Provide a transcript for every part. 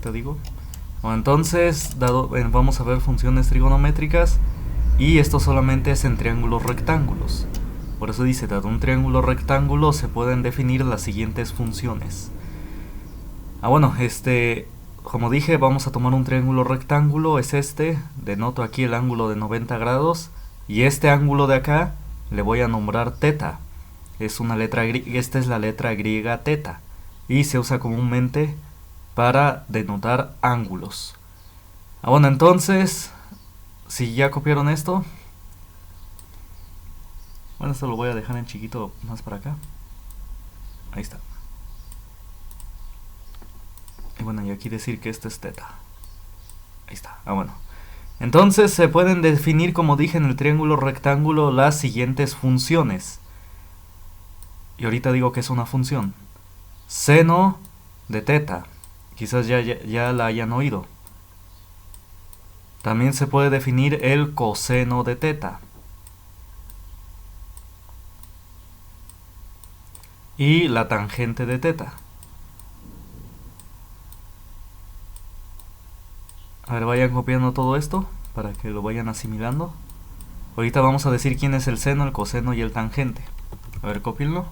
ahorita digo. Bueno, entonces, vamos a ver funciones trigonométricas. Y esto solamente es en triángulos rectángulos. Por eso dice, dado un triángulo rectángulo se pueden definir las siguientes funciones. Bueno, como dije, vamos a tomar un triángulo rectángulo, es este. Denoto aquí el ángulo de 90 grados. Y este ángulo de acá le voy a nombrar teta. Es una letra esta es la letra griega teta. Y se usa comúnmente para denotar ángulos. Bueno, entonces, si ya copiaron esto, bueno, esto lo voy a dejar en chiquito más para acá. Ahí está. Y bueno, y aquí decir que esto es teta. Ahí está. Bueno. Entonces se pueden definir, como dije en el triángulo rectángulo, las siguientes funciones. Y ahorita digo que es una función. Seno de teta. Quizás ya la hayan oído. También se puede definir el coseno de teta. Y la tangente de teta. A ver, vayan copiando todo esto para que lo vayan asimilando. Ahorita vamos a decir quién es el seno, el coseno y el tangente. A ver, cópienlo.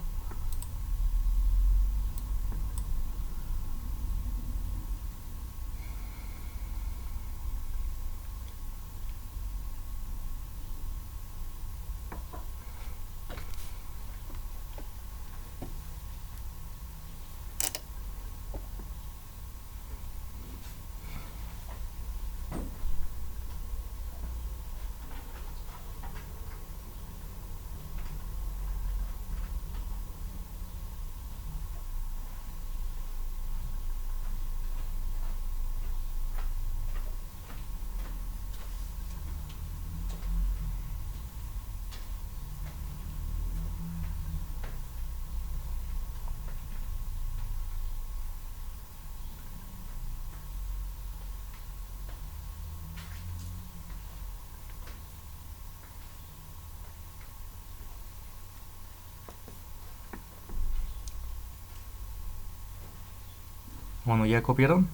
Bueno, ¿ya copiaron?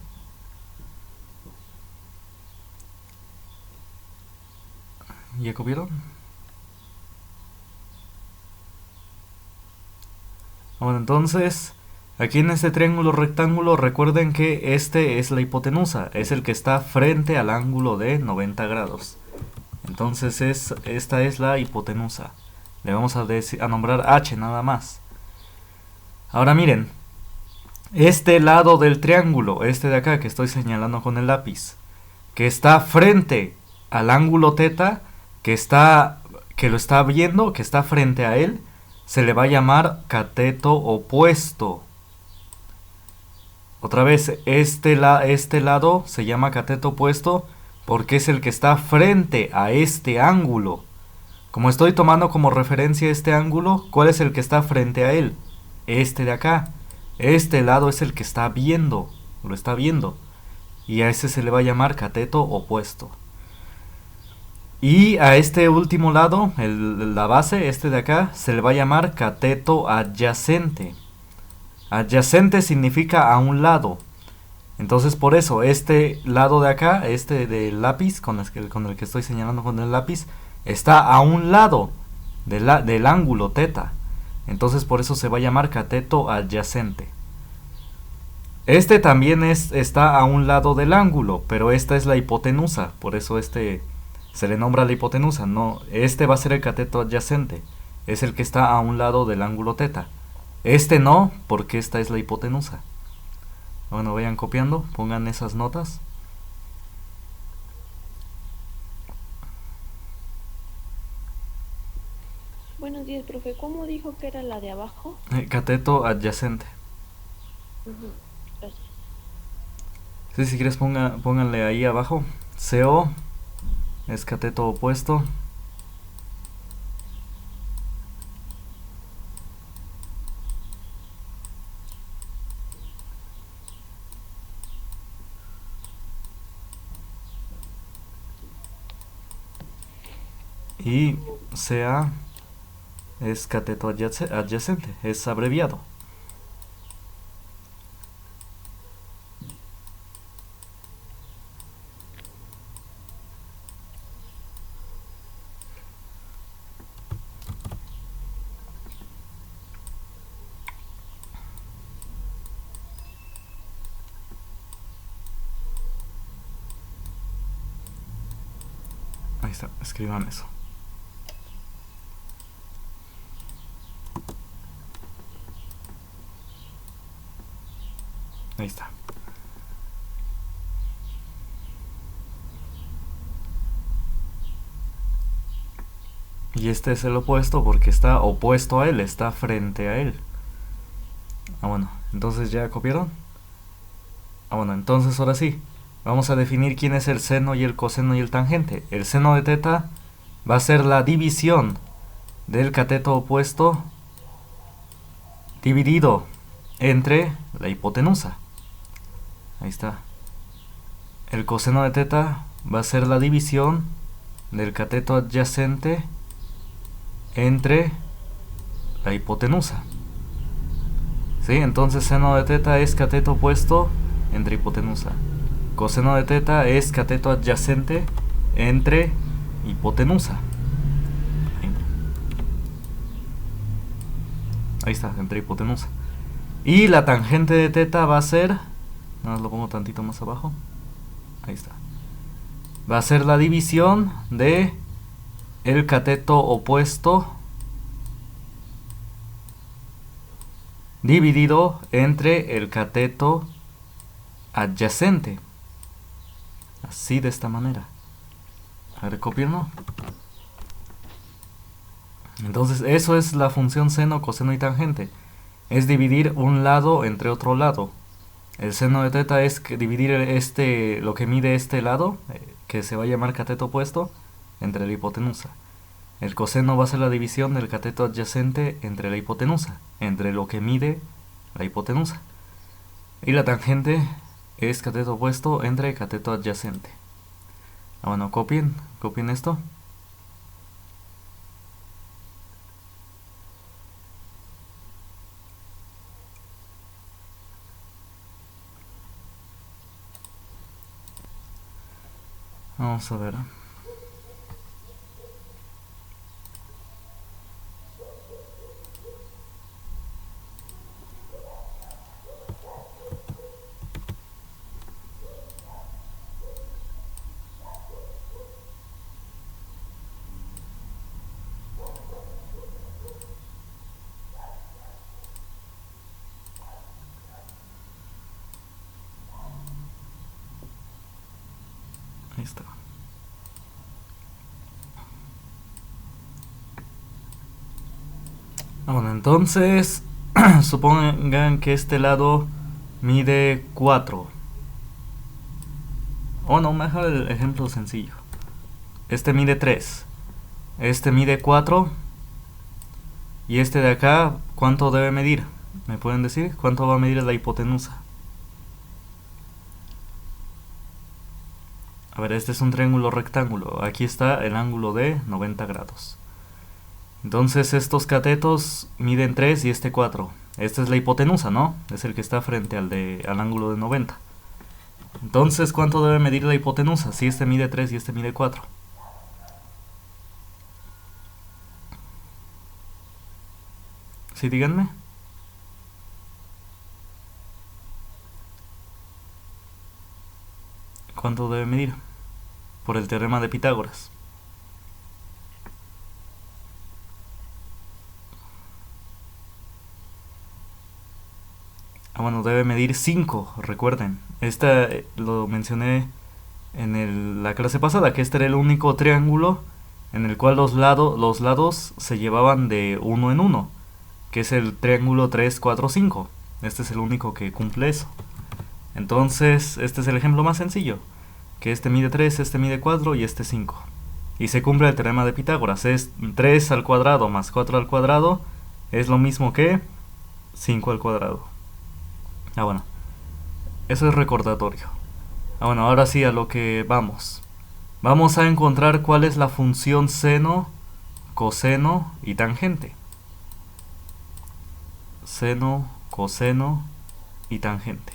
¿Ya copiaron? Bueno, entonces, aquí en este triángulo rectángulo, recuerden que este es la hipotenusa, es el que está frente al ángulo de 90 grados. Entonces esta es la hipotenusa. Le vamos a nombrar H nada más. Ahora miren, este lado del triángulo, este de acá que estoy señalando con el lápiz, que está frente al ángulo teta, que lo está viendo, que está frente a él, se le va a llamar cateto opuesto. Otra vez, este lado se llama cateto opuesto porque es el que está frente a este ángulo. Como estoy tomando como referencia este ángulo, ¿cuál es el que está frente a él? Este de acá. Este lado es el que está viendo, lo está viendo. Y a ese se le va a llamar cateto opuesto. Y a este último lado, la base, este de acá, se le va a llamar cateto adyacente. Adyacente significa a un lado. Entonces por eso, este lado de acá, este del lápiz, con el que estoy señalando con el lápiz, está a un lado del ángulo teta. Entonces por eso se va a llamar cateto adyacente. Este también está a un lado del ángulo, pero esta es la hipotenusa, por eso se le nombra la hipotenusa. No, este va a ser el cateto adyacente, es el que está a un lado del ángulo teta. Este no, porque esta es la hipotenusa. Bueno, vayan copiando, pongan esas notas. Buenos días, profe. ¿Cómo dijo que era la de abajo? Cateto adyacente. Gracias. Sí, si quieres pónganle ahí abajo. CO es cateto opuesto. Y CA es cateto adyacente, es abreviado. Ahí está, escriban eso. Ahí está. Y este es el opuesto porque está opuesto a él, está frente a él. Bueno, entonces ya copiaron. Bueno, entonces ahora sí. Vamos a definir quién es el seno y el coseno y el tangente. El seno de teta va a ser la división del cateto opuesto dividido entre la hipotenusa. Ahí está. El coseno de teta va a ser la división del cateto adyacente entre la hipotenusa. ¿Sí? Entonces seno de teta es cateto opuesto entre hipotenusa. Coseno de teta es cateto adyacente entre hipotenusa. Ahí está, entre hipotenusa. Y la tangente de teta va a ser, nada más lo pongo tantito más abajo. Ahí está. Va a ser la división de el cateto opuesto dividido entre el cateto adyacente. Así, de esta manera. A ver, copiarlo. Entonces eso es la función seno, coseno y tangente. Es dividir un lado entre otro lado. El seno de teta es dividir lo que mide este lado, que se va a llamar cateto opuesto, entre la hipotenusa. El coseno va a ser la división del cateto adyacente entre la hipotenusa, entre lo que mide la hipotenusa. Y la tangente es cateto opuesto entre cateto adyacente. Bueno, copien esto. Vamos a ver. Ahí está. Bueno, entonces supongan que este lado mide 4. No, mejor el ejemplo sencillo. Este mide 3. Este mide 4. Y este de acá, ¿cuánto debe medir? ¿Me pueden decir cuánto va a medir la hipotenusa? A ver, este es un triángulo rectángulo. Aquí está el ángulo de 90 grados. Entonces estos catetos miden 3 y este 4. Esta es la hipotenusa, ¿no? Es el que está frente al ángulo de 90. Entonces, ¿cuánto debe medir la hipotenusa? Si este mide 3 y este mide 4. ¿Sí, díganme? ¿Cuánto debe medir? Por el teorema de Pitágoras. Bueno, debe medir 5, recuerden. Esta lo mencioné en la clase pasada, que este era el único triángulo en el cual los lados se llevaban de 1 en 1, que es el triángulo 3, 4, 5. Este es el único que cumple eso. Entonces, este es el ejemplo más sencillo, que este mide 3, este mide 4 y este 5. Y se cumple el teorema de Pitágoras. Es 3 al cuadrado más 4 al cuadrado es lo mismo que 5 al cuadrado. Bueno, eso es recordatorio. Bueno, ahora sí a lo que vamos. Vamos a encontrar cuál es la función seno, coseno y tangente. Seno, coseno y tangente.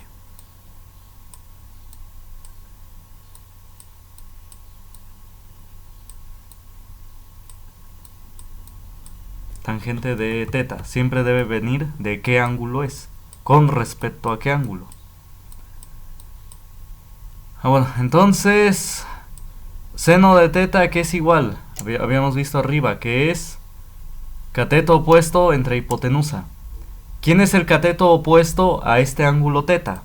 Tangente de teta siempre debe venir de qué ángulo es, con respecto a qué ángulo. Bueno, entonces Seno de teta, que es igual. Habíamos visto arriba que es cateto opuesto entre hipotenusa. ¿Quién es el cateto opuesto a este ángulo teta?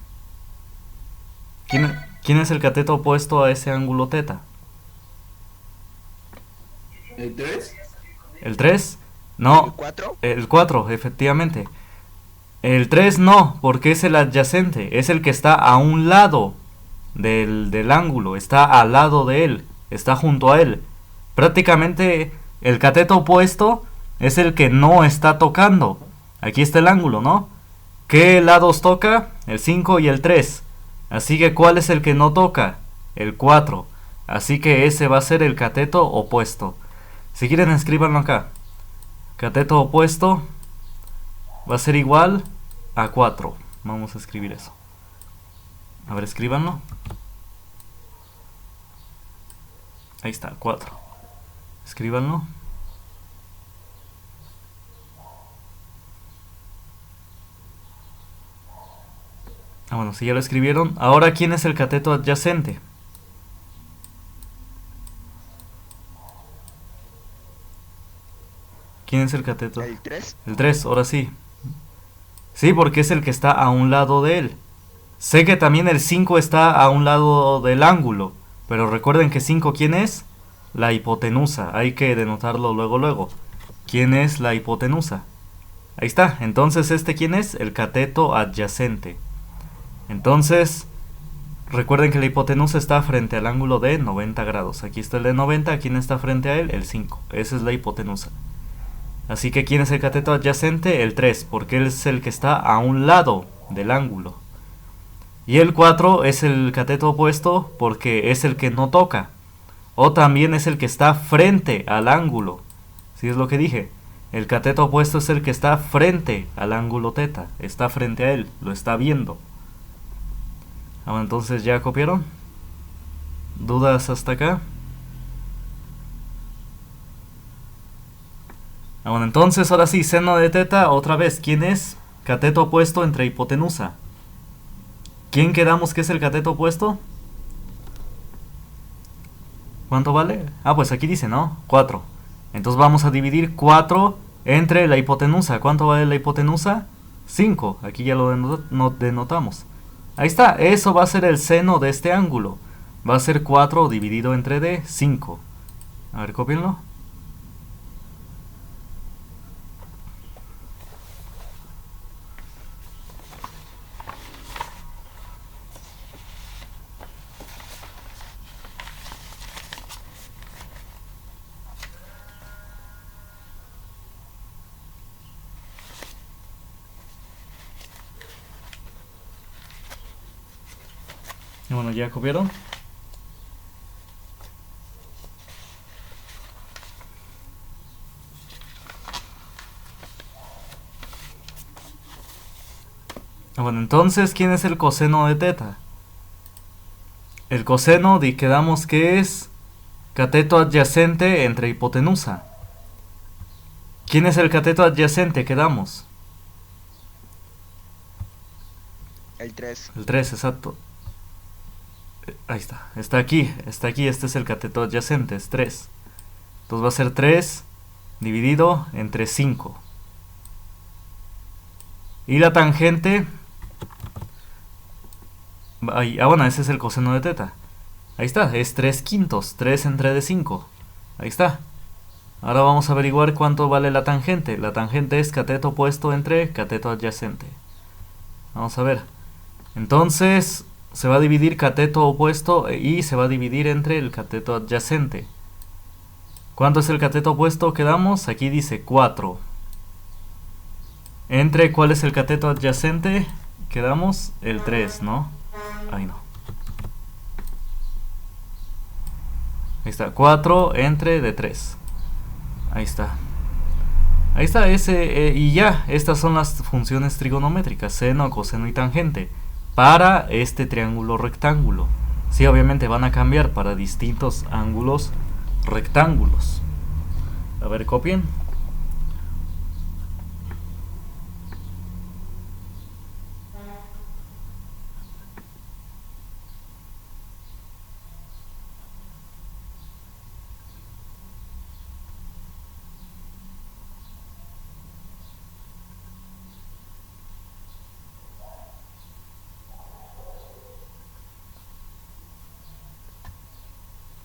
¿Quién es el cateto opuesto a ese ángulo teta? ¿El 3? ¿El 3? No. ¿El 4? El 4, efectivamente. El 3 no, porque es el adyacente. Es el que está a un lado del ángulo. Está al lado de él. Está junto a él. Prácticamente el cateto opuesto es el que no está tocando. Aquí está el ángulo, ¿no? ¿Qué lados toca? El 5 y el 3. Así que ¿cuál es el que no toca? El 4. Así que ese va a ser el cateto opuesto. Si quieren, escríbanlo acá. Cateto opuesto va a ser igual a 4. Vamos a escribir eso. A ver, escríbanlo. Ahí está, 4. Escríbanlo. Bueno, si ya lo escribieron. Ahora, ¿quién es el cateto adyacente? ¿Quién es el cateto? ¿El 3? El 3, ahora sí. Sí, porque es el que está a un lado de él. Sé que también el 5 está a un lado del ángulo. Pero recuerden que 5, ¿quién es? La hipotenusa. Hay que denotarlo luego. ¿Quién es la hipotenusa? Ahí está. Entonces, ¿quién es? El cateto adyacente. Entonces, recuerden que la hipotenusa está frente al ángulo de 90 grados. Aquí está el de 90. ¿Quién está frente a él? El 5. Esa es la hipotenusa. Así que ¿quién es el cateto adyacente? El 3, porque él es el que está a un lado del ángulo. Y el 4 es el cateto opuesto porque es el que no toca. O también es el que está frente al ángulo. ¿Sí es lo que dije? El cateto opuesto es el que está frente al ángulo teta. Está frente a él, lo está viendo. Entonces, ¿ya copiaron? ¿Dudas hasta acá? Bueno, entonces ahora sí, seno de teta, otra vez, ¿quién es? Cateto opuesto entre hipotenusa. ¿Quién quedamos que es el cateto opuesto? ¿Cuánto vale? Pues aquí dice, ¿no? 4. Entonces vamos a dividir 4 entre la hipotenusa. ¿Cuánto vale la hipotenusa? 5. Aquí ya lo denotamos. Ahí está, eso va a ser el seno de este ángulo. Va a ser 4 dividido entre d, 5. A ver, cópienlo. Y bueno, ¿ya copiaron? Bueno, entonces, ¿quién es el coseno de teta? El coseno quedamos que es cateto adyacente entre hipotenusa. ¿Quién es el cateto adyacente? Quedamos. El 3. El 3, exacto. Ahí está. Está aquí. Este es el cateto adyacente. Es 3. Entonces va a ser 3 dividido entre 5. Y la tangente... bueno, ese es el coseno de teta. Ahí está. Es 3 quintos. 3 entre de 5. Ahí está. Ahora vamos a averiguar cuánto vale la tangente. La tangente es cateto opuesto entre cateto adyacente. Vamos a ver. Entonces se va a dividir cateto opuesto y se va a dividir entre el cateto adyacente. ¿Cuánto es el cateto opuesto? Quedamos, aquí dice 4. Entre, ¿cuál es el cateto adyacente? Quedamos el 3, ¿no? Ahí no. Ahí está, 4 entre de 3. Ahí está. Ahí está ese, y ya, estas son las funciones trigonométricas, seno, coseno y tangente, para este triángulo rectángulo. Sí, obviamente van a cambiar para distintos ángulos rectángulos. A ver, copien.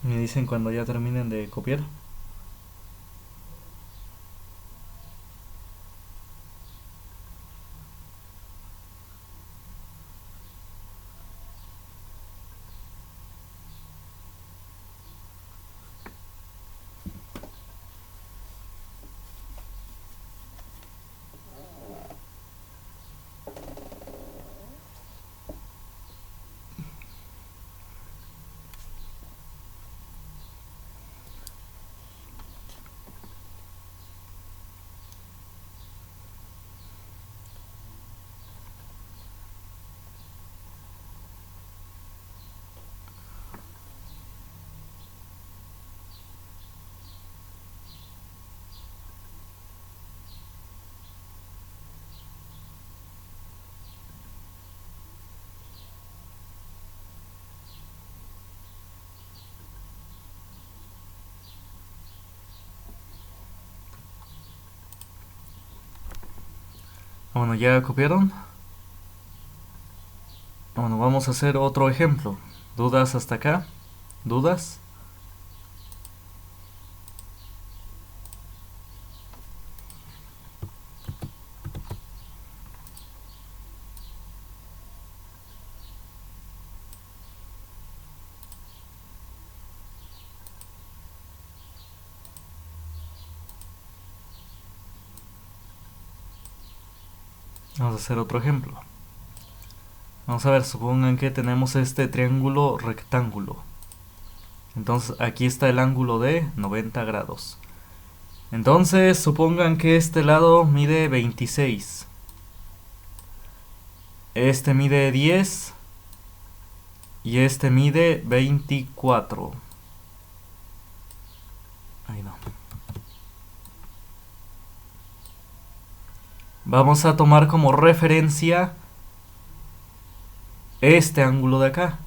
Me dicen cuando ya terminen de copiar. Bueno, ¿ya copiaron? Bueno, vamos a hacer otro ejemplo. ¿Dudas hasta acá? ¿Dudas? Vamos a hacer otro ejemplo. Vamos a ver, supongan que tenemos este triángulo rectángulo. Entonces aquí está el ángulo de 90 grados. Entonces supongan que este lado mide 26. Este mide 10. Y este mide 24. Ahí no. Vamos a tomar como referencia este ángulo de acá.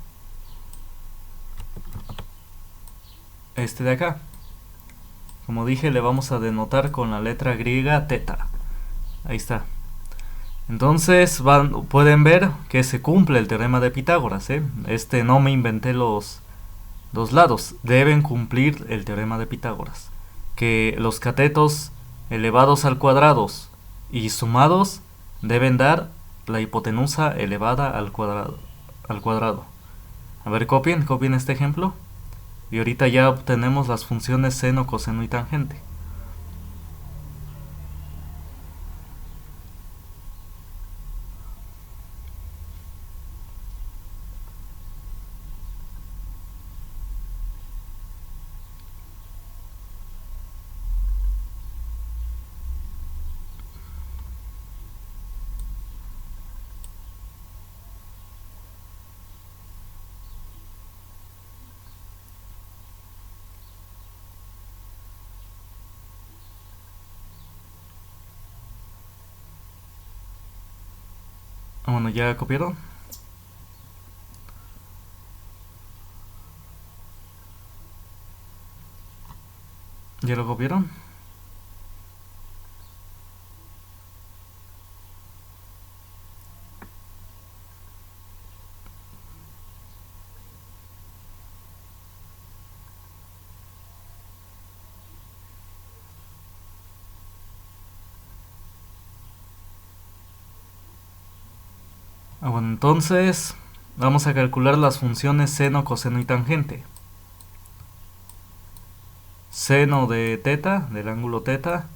Este de acá. Como dije, le vamos a denotar con la letra griega teta. Ahí está. Entonces pueden ver que se cumple el teorema de Pitágoras. No me inventé los lados. Deben cumplir el teorema de Pitágoras. Que los catetos elevados al cuadrado y sumados deben dar la hipotenusa elevada al cuadrado. A ver, copien este ejemplo. Y ahorita ya obtenemos las funciones seno, coseno y tangente. Bueno, ¿ya copiaron? ¿Ya lo copiaron? Bueno, entonces vamos a calcular las funciones seno, coseno y tangente. Seno de teta, del ángulo teta,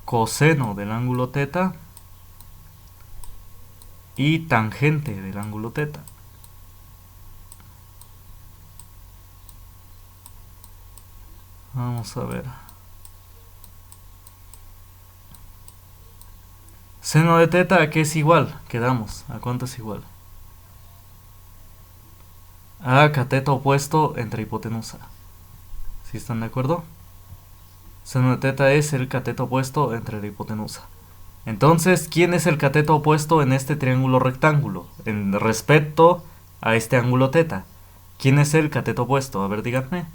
coseno del ángulo teta y tangente del ángulo teta. Vamos a ver. Seno de teta, ¿a qué es igual? Quedamos. ¿A cuánto es igual? A cateto opuesto entre hipotenusa. ¿Sí están de acuerdo? Seno de teta es el cateto opuesto entre la hipotenusa. Entonces, ¿quién es el cateto opuesto en este triángulo rectángulo? En respecto a este ángulo teta. ¿Quién es el cateto opuesto? A ver, díganme.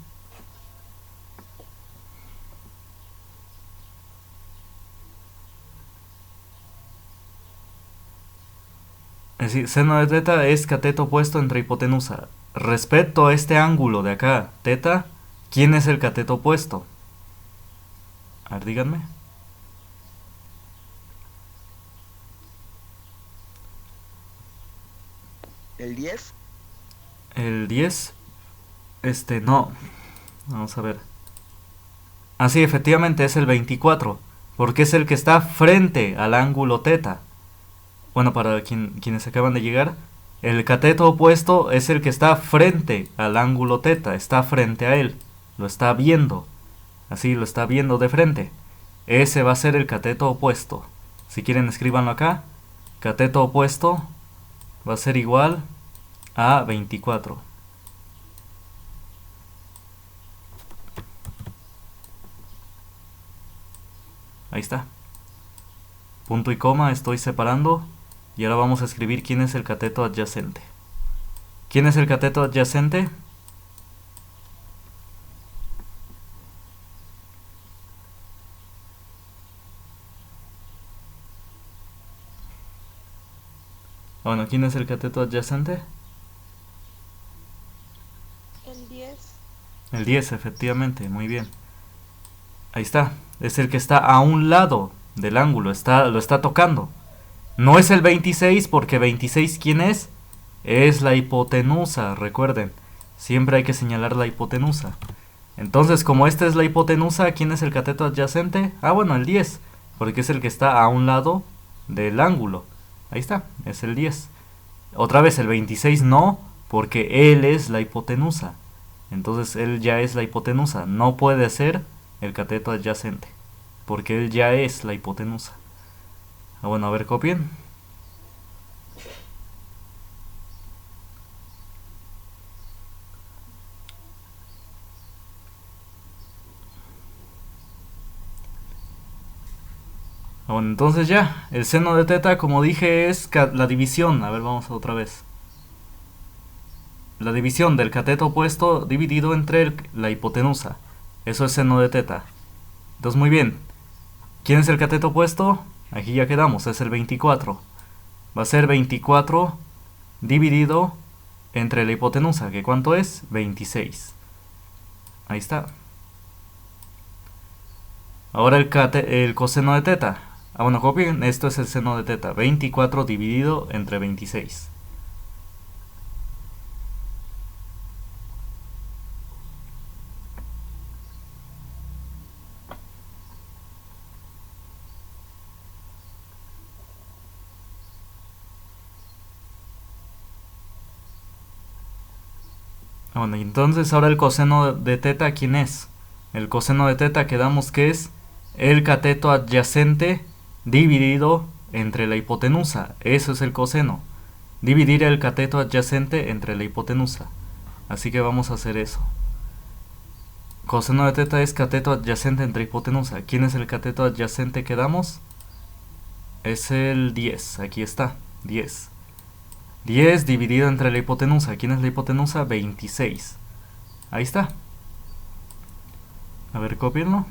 Es decir, seno de teta es cateto opuesto entre hipotenusa. Respecto a este ángulo de acá, teta, ¿quién es el cateto opuesto? A ver, díganme. ¿El 10? El 10. No. Vamos a ver. Ah, sí, efectivamente es el 24. Porque es el que está frente al ángulo teta. Bueno, para quienes acaban de llegar, el cateto opuesto es el que está frente al ángulo teta. Está frente a él. Lo está viendo. Así, lo está viendo de frente. Ese va a ser el cateto opuesto. Si quieren, escríbanlo acá. Cateto opuesto va a ser igual a 24. Ahí está. Punto y coma, estoy separando. Y ahora vamos a escribir quién es el cateto adyacente. ¿Quién es el cateto adyacente? Bueno, ¿quién es el cateto adyacente? El 10. El 10, efectivamente, muy bien. Ahí está. Es el que está a un lado del ángulo, lo está tocando. No es el 26 porque 26, ¿quién es? Es la hipotenusa, recuerden. Siempre hay que señalar la hipotenusa. Entonces, como esta es la hipotenusa, ¿quién es el cateto adyacente? Ah, bueno, el 10, porque es el que está a un lado del ángulo. Ahí está, es el 10. Otra vez, el 26 no, porque él es la hipotenusa. Entonces, él ya es la hipotenusa. No puede ser el cateto adyacente, porque él ya es la hipotenusa. Ah, bueno, a ver, copien. Bueno, entonces ya, el seno de teta, como dije, es la división. A ver, vamos otra vez. La división del cateto opuesto dividido entre la hipotenusa. Eso es seno de teta. Entonces, muy bien. ¿Quién es el cateto opuesto? Aquí ya quedamos, es el 24. Va a ser 24 dividido entre la hipotenusa, que ¿cuánto es? 26. Ahí está. Ahora el coseno de teta. Ah, bueno, copien, esto es el seno de teta. 24 dividido entre 26. Ah, bueno, y entonces ahora el coseno de teta, ¿quién es? El coseno de teta quedamos que es el cateto adyacente dividido entre la hipotenusa. Eso es el coseno. Dividir el cateto adyacente entre la hipotenusa. Así que vamos a hacer eso. Coseno de teta es cateto adyacente entre hipotenusa. ¿Quién es el cateto adyacente que damos? Es el 10. Aquí está. 10. 10 dividido entre la hipotenusa. ¿Quién es la hipotenusa? 26. Ahí está. A ver, copienlo.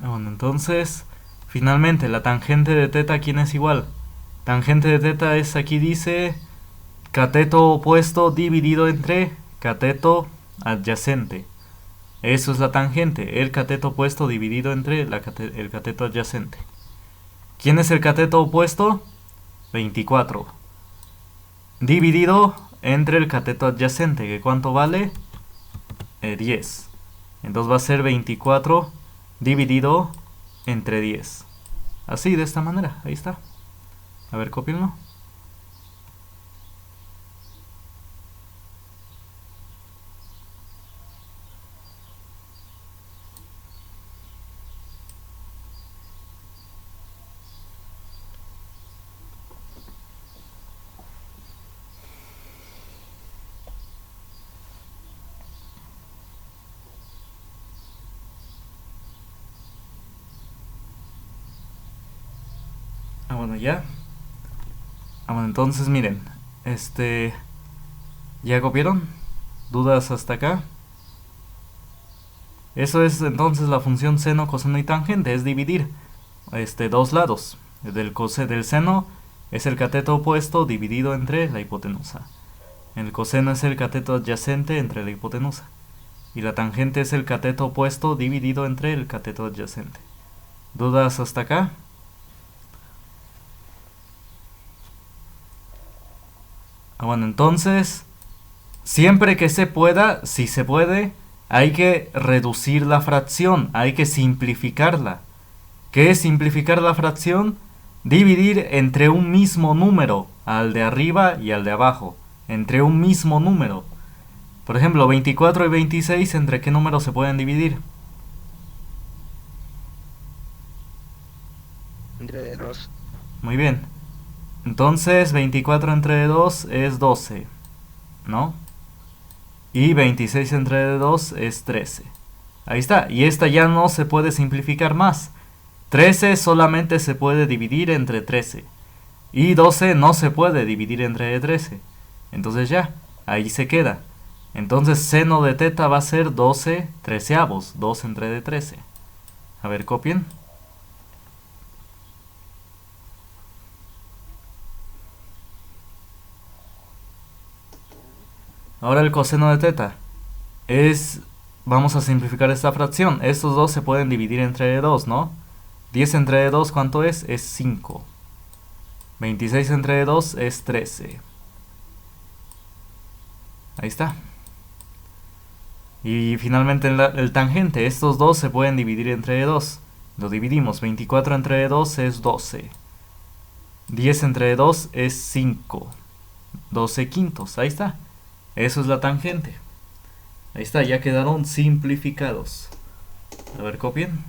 Bueno, entonces, finalmente, la tangente de teta, ¿quién es igual? Tangente de teta es, aquí dice, cateto opuesto dividido entre cateto adyacente. Eso es la tangente, el cateto opuesto dividido entre el cateto adyacente. ¿Quién es el cateto opuesto? 24. Dividido entre el cateto adyacente, que ¿cuánto vale? 10. Entonces va a ser 24 dividido entre 10. Así, de esta manera, ahí está. A ver, cópienlo. Bueno, ya. Bueno, entonces miren. ¿Ya copiaron? ¿Dudas hasta acá? Eso es entonces la función seno, coseno y tangente, es dividir dos lados. Del seno es el cateto opuesto dividido entre la hipotenusa. El coseno es el cateto adyacente entre la hipotenusa. Y la tangente es el cateto opuesto dividido entre el cateto adyacente. ¿Dudas hasta acá? Bueno, entonces, siempre que se pueda, si se puede, hay que reducir la fracción, hay que simplificarla. ¿Qué es simplificar la fracción? Dividir entre un mismo número, al de arriba y al de abajo, entre un mismo número. Por ejemplo, 24 y 26, ¿entre qué números se pueden dividir? Entre 2. Muy bien. Entonces, 24 entre 2 es 12, ¿no? Y 26 entre 2 es 13. Ahí está. Y esta ya no se puede simplificar más. 13 solamente se puede dividir entre 13. Y 12 no se puede dividir entre 13. Entonces ya, ahí se queda. Entonces seno de teta va a ser 12 treceavos. 2 entre 13. A ver, copien. Ahora el coseno de teta es... Vamos a simplificar esta fracción. Estos dos se pueden dividir entre 2, ¿no? 10 entre 2, ¿cuánto es? Es 5. 26 entre 2 es 13. Ahí está. Y finalmente el tangente. Estos dos se pueden dividir entre 2. Lo dividimos. 24 entre 2 es 12. 10 entre 2 es 5. 12 quintos. Ahí está. Eso es la tangente. Ahí está, ya quedaron simplificados. A ver, copien.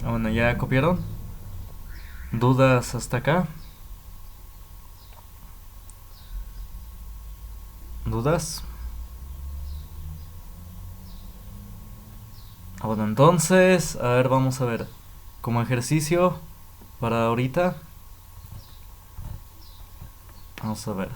Bueno, ¿ya copiaron? ¿Dudas hasta acá? ¿Dudas? Bueno, entonces, a ver, vamos a ver. Como ejercicio para ahorita, vamos a ver.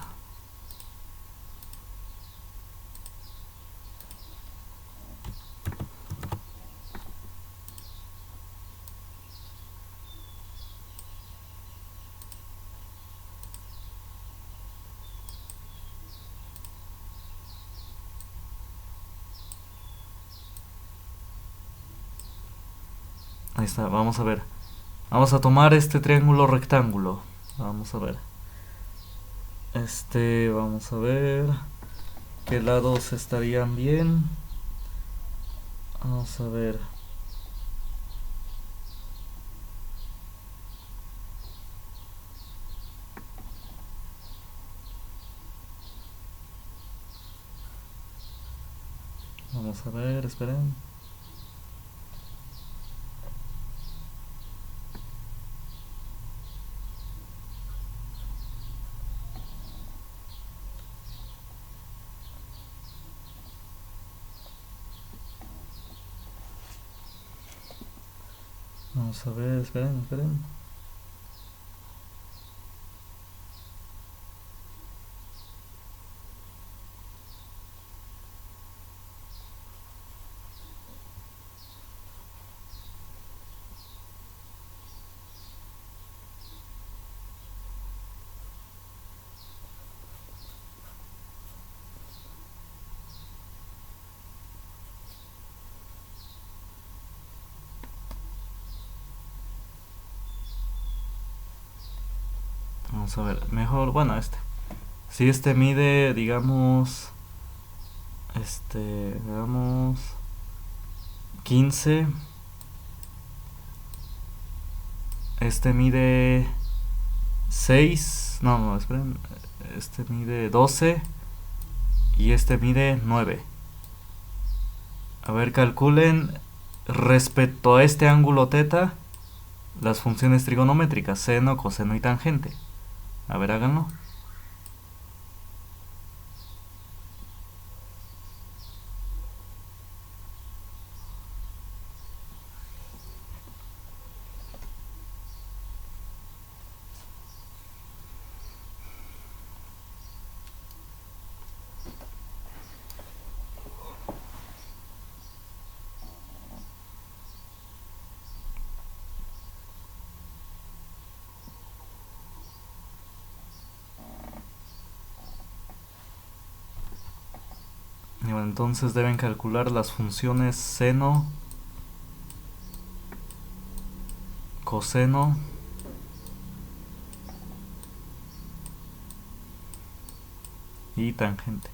Ahí está, vamos a ver. Vamos a tomar este triángulo rectángulo. Vamos a ver. Vamos a ver qué lados estarían bien. Vamos a ver. Vamos a ver, esperen. Vamos a ver, esperen. Vamos a ver, mejor, bueno, este. Si este mide, digamos, digamos, 15. Este mide 6. No, esperen. Este mide 12. Y este mide 9. A ver, calculen respecto a este ángulo θ las funciones trigonométricas, seno, coseno y tangente. A ver, háganlo. Y bueno, entonces deben calcular las funciones seno, coseno y tangente.